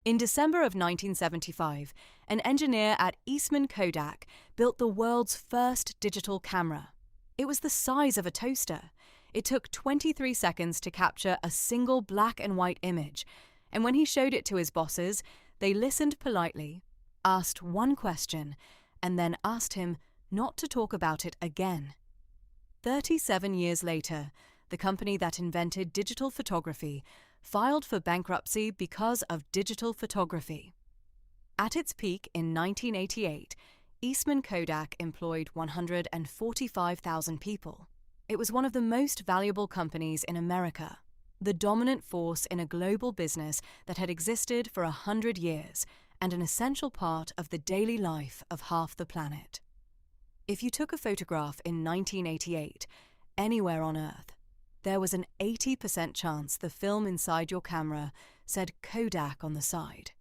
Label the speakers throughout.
Speaker 1: In December of 1975, an engineer at Eastman Kodak built the world's first digital camera. It was the size of a toaster. It took 23 seconds to capture a single black and white image, and when he showed it to his bosses, they listened politely, asked one question, and then asked him not to talk about it again. 37 years later, the company that invented digital photography filed for bankruptcy because of digital photography. At its peak in 1988, Eastman Kodak employed 145,000 people. It was one of the most valuable companies in America, the dominant force in a global business that had existed for 100 years and an essential part of the daily life of half the planet. If you took a photograph in 1988, anywhere on Earth, there was an 80% chance the film inside your camera said Kodak on the side.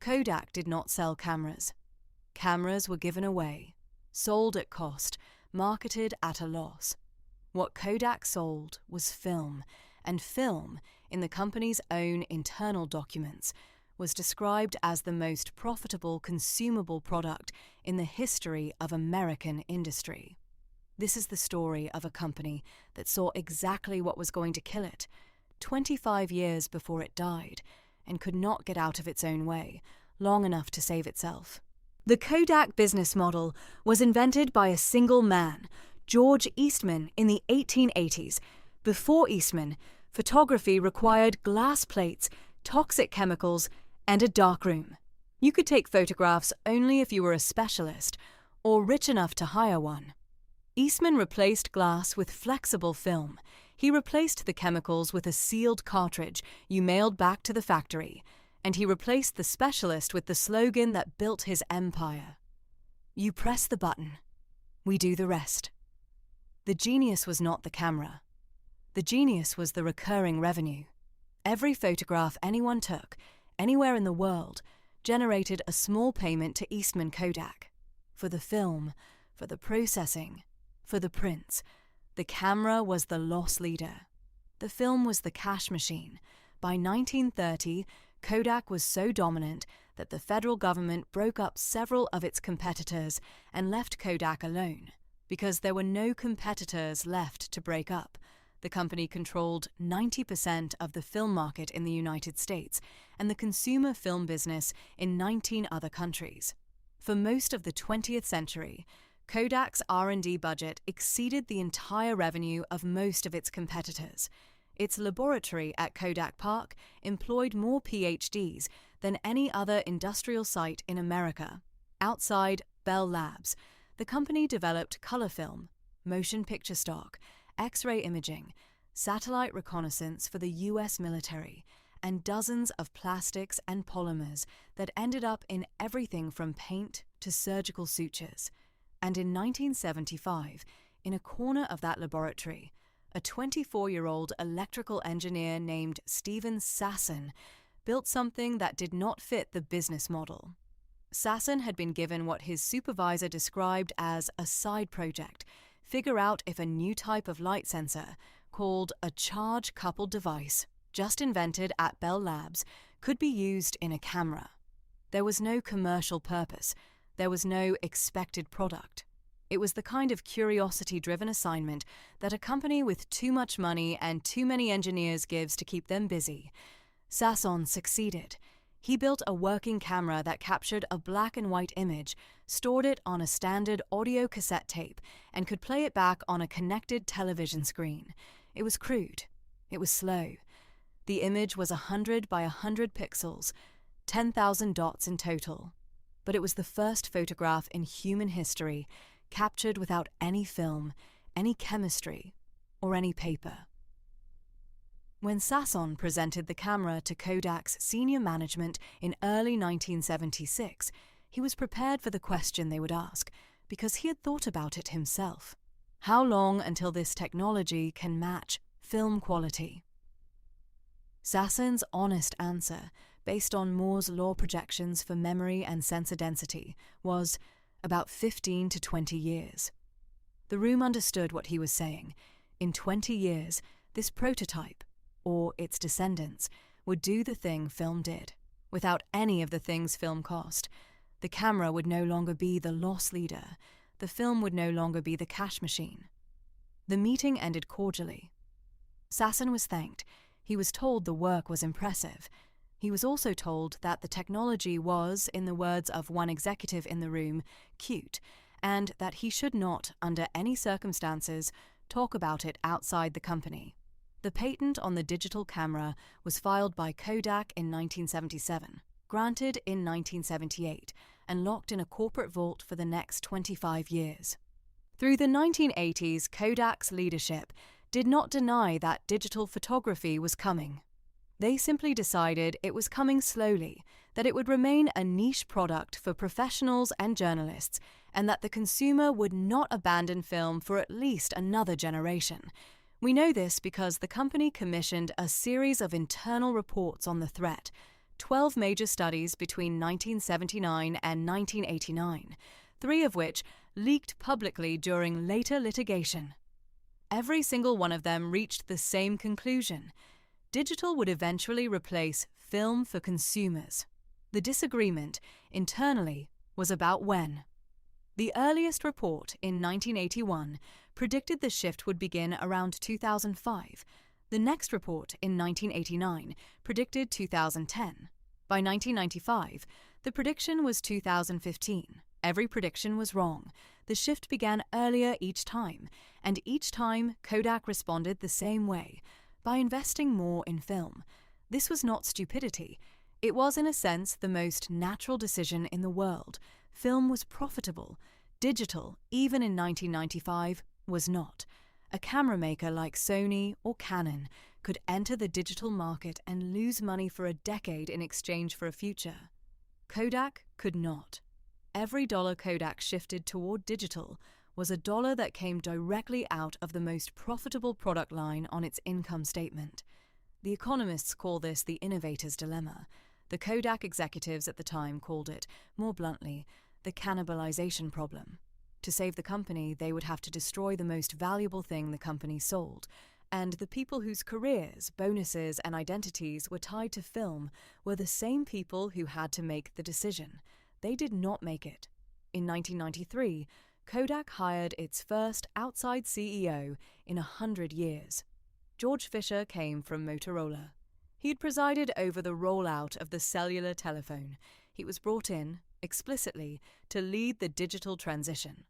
Speaker 1: Kodak did not sell cameras. Cameras were given away, sold at cost, marketed at a loss. What Kodak sold was film, and film, in the company's own internal documents, was described as the most profitable consumable product in the history of American industry. This is the story of a company that saw exactly what was going to kill it 25 years before it died and could not get out of its own way long enough to save itself. The Kodak business model was invented by a single man, George Eastman, in the 1880s. Before Eastman, photography required glass plates, toxic chemicals, and a darkroom. You could take photographs only if you were a specialist or rich enough to hire one. Eastman replaced glass with flexible film. He replaced the chemicals with a sealed cartridge you mailed back to the factory, and he replaced the specialist with the slogan that built his empire: "You press the button, we do the rest." The genius was not the camera. The genius was the recurring revenue. Every photograph anyone took, anywhere in the world, generated a small payment to Eastman Kodak. For the film, for the processing, for the prints, the camera was the loss leader. The film was the cash machine. By 1930, Kodak was so dominant that the federal government broke up several of its competitors and left Kodak alone. Because there were no competitors left to break up, the company controlled 90% of the film market in the United States and the consumer film business in 19 other countries. For most of the 20th century, Kodak's R&D budget exceeded the entire revenue of most of its competitors. Its laboratory at Kodak Park employed more PhDs than any other industrial site in America. Outside Bell Labs, the company developed color film, motion picture stock, X-ray imaging, satellite reconnaissance for the US military, and dozens of plastics and polymers that ended up in everything from paint to surgical sutures. And in 1975, in a corner of that laboratory, a 24-year-old electrical engineer named Stephen Sasson built something that did not fit the business model. Sasson had been given what his supervisor described as a side project: figure out if a new type of light sensor, called a charge-coupled device, just invented at Bell Labs, could be used in a camera. There was no commercial purpose. There was no expected product. It was the kind of curiosity-driven assignment that a company with too much money and too many engineers gives to keep them busy. Sasson succeeded. He built a working camera that captured a black and white image, stored it on a standard audio cassette tape, and could play it back on a connected television screen. It was crude. It was slow. The image was 100 by 100 pixels, 10,000 dots in total. But it was the first photograph in human history captured without any film, any chemistry, or any paper. When Sasson presented the camera to Kodak's senior management in early 1976, he was prepared for the question they would ask, because he had thought about it himself. How long until this technology can match film quality? Sasson's honest answer, based on Moore's law projections for memory and sensor density, was about 15 to 20 years. The room understood what he was saying. In 20 years, this prototype, or its descendants, would do the thing film did, Without any of the things film cost, the camera would no longer be the loss leader. The film would no longer be the cash machine. The meeting ended cordially. Sasson was thanked. He was told the work was impressive. He was also told that the technology was, in the words of one executive in the room, cute, and that he should not, under any circumstances, talk about it outside the company. The patent on the digital camera was filed by Kodak in 1977, granted in 1978, and locked in a corporate vault for the next 25 years. Through the 1980s, Kodak's leadership did not deny that digital photography was coming. They simply decided it was coming slowly, that it would remain a niche product for professionals and journalists, and that the consumer would not abandon film for at least another generation. We know this because the company commissioned a series of internal reports on the threat, 12 major studies between 1979 and 1989, 3 of which leaked publicly during later litigation. Every single one of them reached the same conclusion. Digital would eventually replace film for consumers. The disagreement, internally, was about when. The earliest report, in 1981, predicted the shift would begin around 2005. The next report, in 1989, predicted 2010. By 1995, the prediction was 2015. Every prediction was wrong. The shift began earlier each time, and each time Kodak responded the same way, by investing more in film. This was not stupidity. It was, in a sense, the most natural decision in the world. Film was profitable. Digital, even in 1995, was not. A camera maker like Sony or Canon could enter the digital market and lose money for a decade in exchange for a future. Kodak could not. Every dollar Kodak shifted toward digital was a dollar that came directly out of the most profitable product line on its income statement. The economists call this the innovator's dilemma. The Kodak executives at the time called it, more bluntly, the cannibalization problem. To save the company, they would have to destroy the most valuable thing the company sold, and the people whose careers, bonuses, and identities were tied to film were the same people who had to make the decision. They did not make it. In 1993, Kodak hired its first outside CEO in 100 years. George Fisher came from Motorola. He'd presided over the rollout of the cellular telephone. He was brought in, explicitly, to lead the digital transition.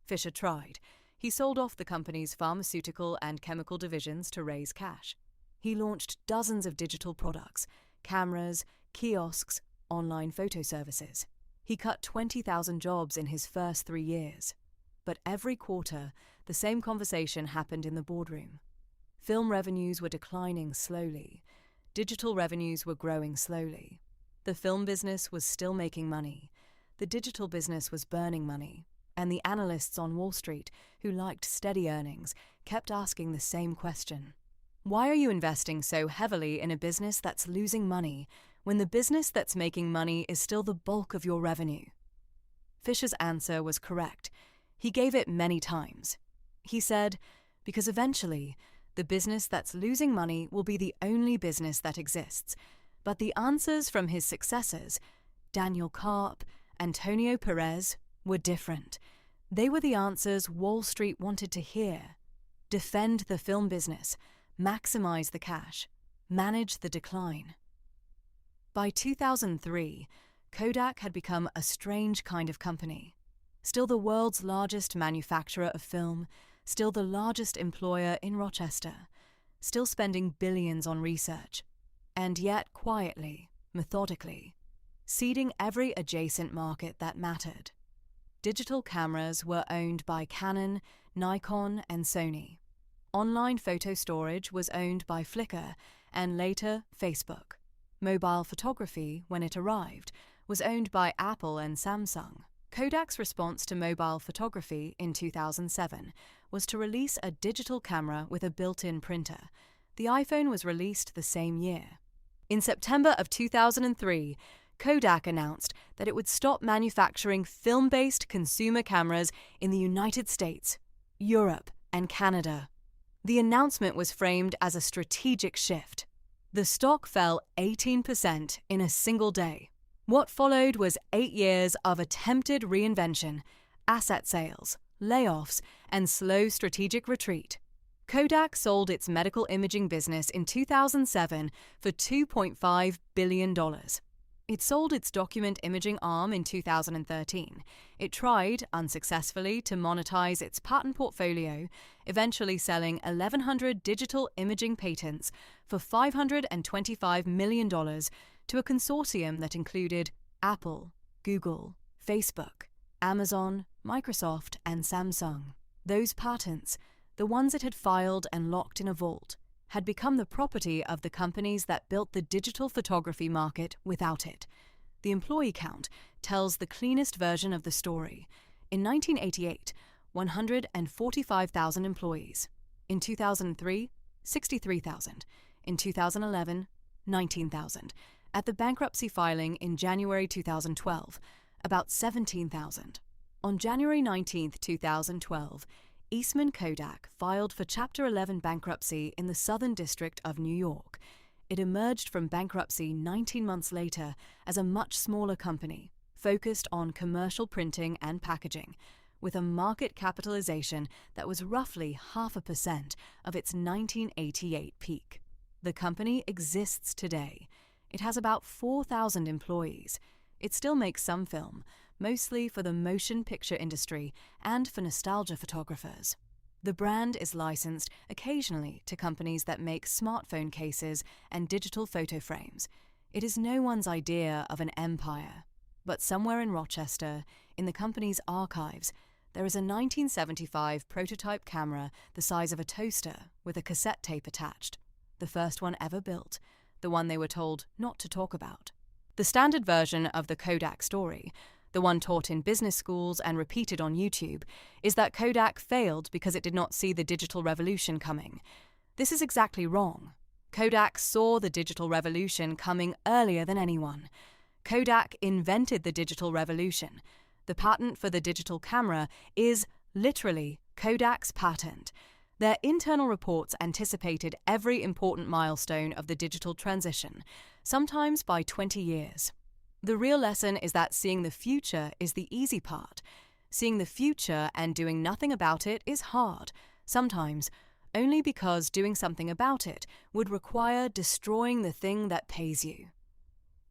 Speaker 1: Fisher tried. He sold off the company's pharmaceutical and chemical divisions to raise cash. He launched dozens of digital products, cameras, kiosks, online photo services. He cut 20,000 jobs in his first 3 years. But every quarter, the same conversation happened in the boardroom. Film revenues were declining slowly. Digital revenues were growing slowly. The film business was still making money. The digital business was burning money. And the analysts on Wall Street, who liked steady earnings, kept asking the same question. Why are you investing so heavily in a business that's losing money when the business that's making money is still the bulk of your revenue? Fisher's answer was correct. He gave it many times. He said, because eventually, the business that's losing money will be the only business that exists. But the answers from his successors, Daniel Karp, Antonio Perez, were different. They were the answers Wall Street wanted to hear. Defend the film business, maximize the cash, manage the decline. By 2003, Kodak had become a strange kind of company. Still the world's largest manufacturer of film, still the largest employer in Rochester, still spending billions on research, and yet quietly, methodically, seeding every adjacent market that mattered. Digital cameras were owned by Canon, Nikon, and Sony. Online photo storage was owned by Flickr and later Facebook. Mobile photography, when it arrived, was owned by Apple and Samsung. Kodak's response to mobile photography in 2007 was to release a digital camera with a built-in printer. The iPhone was released the same year. In September of 2003, Kodak announced that it would stop manufacturing film-based consumer cameras in the United States, Europe, and Canada. The announcement was framed as a strategic shift. The stock fell 18% in a single day. What followed was 8 years of attempted reinvention, asset sales, layoffs, and slow strategic retreat. Kodak sold its medical imaging business in 2007 for $2.5 billion. It sold its document imaging arm in 2013. It tried, unsuccessfully, to monetize its patent portfolio, eventually selling 1,100 digital imaging patents for $525 million to a consortium that included Apple, Google, Facebook, Amazon, Microsoft, and Samsung. Those patents, the ones it had filed and locked in a vault, had become the property of the companies that built the digital photography market without it. The employee count tells the cleanest version of the story. In 1988, 145,000 employees. In 2003, 63,000. In 2011, 19,000. At the bankruptcy filing in January 2012, about 17,000. On January 19, 2012, Eastman Kodak filed for Chapter 11 bankruptcy in the Southern District of New York. It emerged from bankruptcy 19 months later as a much smaller company, focused on commercial printing and packaging, with a market capitalization that was roughly 0.5% of its 1988 peak. The company exists today. It has about 4,000 employees. It still makes some film, mostly for the motion picture industry and for nostalgia photographers. The brand is licensed occasionally to companies that make smartphone cases and digital photo frames. It is no one's idea of an empire. But somewhere in Rochester, in the company's archives, there is a 1975 prototype camera the size of a toaster with a cassette tape attached. The first one ever built, the one they were told not to talk about. The standard version of the Kodak story, the one taught in business schools and repeated on YouTube, is that Kodak failed because it did not see the digital revolution coming. This is exactly wrong. Kodak saw the digital revolution coming earlier than anyone. Kodak invented the digital revolution. The patent for the digital camera is literally Kodak's patent. Their internal reports anticipated every important milestone of the digital transition, sometimes by 20 years. The real lesson is that seeing the future is the easy part. Seeing the future and doing nothing about it is hard, sometimes only because doing something about it would require destroying the thing that pays you.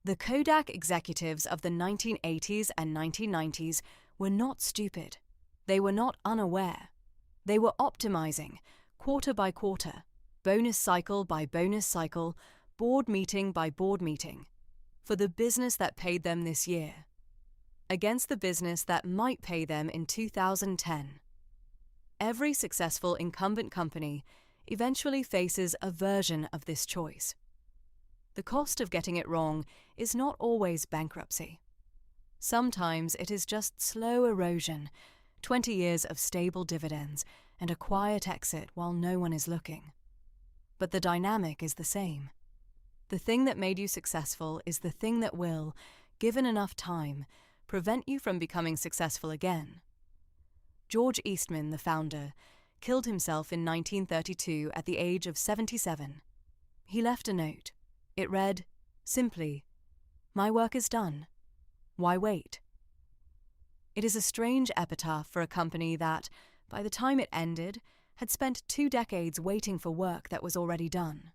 Speaker 1: The Kodak executives of the 1980s and 1990s were not stupid. They were not unaware. They were optimizing, quarter by quarter, bonus cycle by bonus cycle, board meeting by board meeting, for the business that paid them this year, against the business that might pay them in 2010. Every successful incumbent company eventually faces a version of this choice. The cost of getting it wrong is not always bankruptcy. Sometimes it is just slow erosion, 20 years of stable dividends, and a quiet exit while no one is looking. But the dynamic is the same. The thing that made you successful is the thing that will, given enough time, prevent you from becoming successful again. George Eastman, the founder, killed himself in 1932 at the age of 77. He left a note. It read, simply, "My work is done. Why wait?" It is a strange epitaph for a company that, by the time it ended, had spent 2 decades waiting for work that was already done.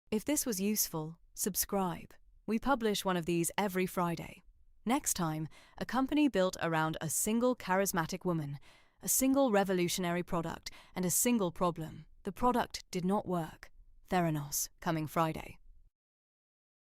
Speaker 1: If this was useful, subscribe. We publish one of these every Friday. Next time, a company built around a single charismatic woman, a single revolutionary product, and a single problem. The product did not work. Theranos, coming Friday.